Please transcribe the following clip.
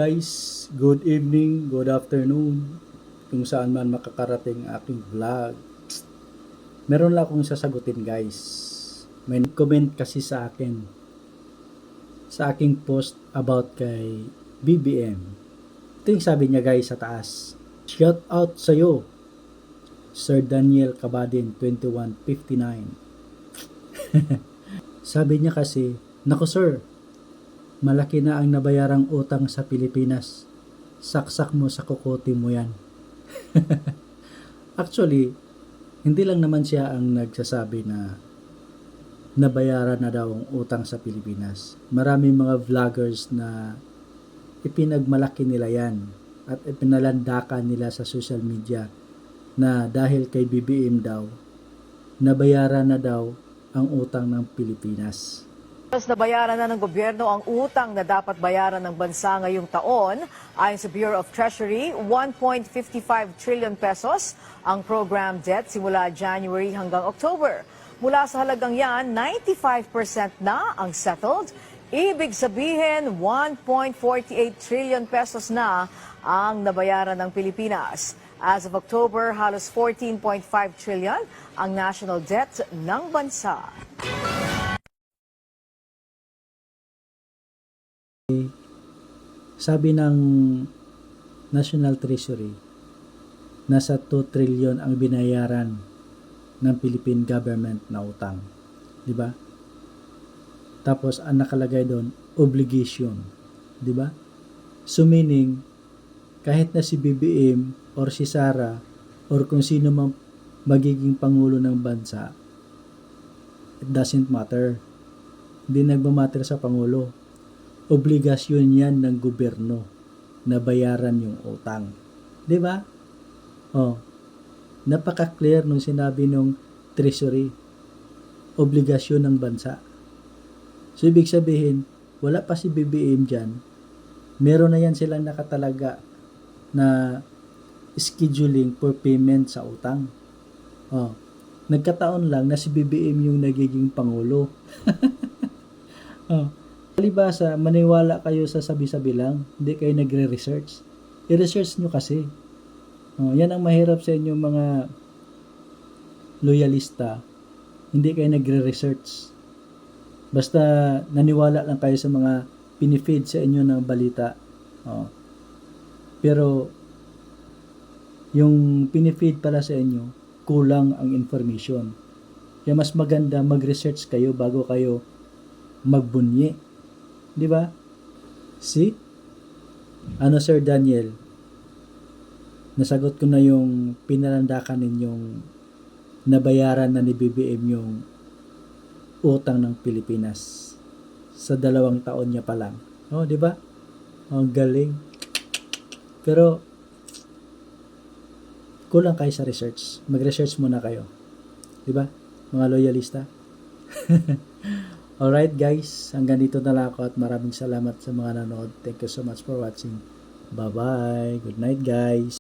Guys, good evening, good afternoon, kung saan man makakarating aking vlog. Meron lang akong sasagutin guys. May comment kasi sa akin sa aking post about kay BBM. Ito yung sabi niya guys sa taas. Shout out sa'yo, Sir Daniel Cabadin 2159. Sabi niya kasi, "Naku sir, malaki na ang nabayarang utang sa Pilipinas. Saksak mo sa kukote mo yan." Actually, hindi lang naman siya ang nagsasabi na nabayaran na daw ang utang sa Pilipinas. Maraming mga vloggers na ipinagmalaki nila yan at ipinalandakan nila sa social media na dahil kay BBM daw, nabayaran na daw ang utang ng Pilipinas. Nabayaran na ng gobyerno ang utang na dapat bayaran ng bansa ngayong taon. Ayon sa Bureau of Treasury, 1.55 trillion pesos ang program debt simula January hanggang October. Mula sa halagang yan, 95% na ang settled. Ibig sabihin, 1.48 trillion pesos na ang nabayaran ng Pilipinas. As of October, halos 14.5 trillion ang national debt ng bansa. Sabi ng National Treasury, nasa 2 trillion ang binayaran ng Philippine government na utang. Di ba? Tapos ang nakalagay doon, obligation. Di ba? So meaning, kahit na si BBM or si Sara or kung sino mang magiging pangulo ng bansa, it doesn't matter. Hindi nagmamatter sa pangulo. Obligasyon yan ng gobyerno na bayaran yung utang. 'Di ba? Oh. Napaka-clear nung sinabi nung Treasury. Obligasyon ng bansa. So ibig sabihin, wala pa si BBM diyan. Meron na yan silang nakatalaga na scheduling for payment sa utang. Oh. Nagkataon lang na si BBM yung nagiging pangulo. Oh. Palibasa, maniwala kayo sa sabi-sabi lang, hindi kayo nagre-research. I-research nyo kasi. Yan ang mahirap sa inyo mga loyalista. Hindi kayo nagre-research. Basta naniwala lang kayo sa mga pinifeed sa inyo ng balita. Pero yung pinifeed pala sa inyo, kulang ang information. Kaya mas maganda mag-research kayo bago kayo magbunyi. Di ba? See? Ano Sir Daniel? Nasagot ko na yung pinalandakan ninyong nabayaran na ni BBM yung utang ng Pilipinas sa 2 taon niya pa lang. Oh, di ba? Ang galing. Pero kulang kayo sa research. Mag-research muna kayo. Di ba? Mga loyalista. Alright guys, hanggang dito na lang ako at maraming salamat sa mga nanood. Thank you so much for watching. Bye-bye. Good night guys.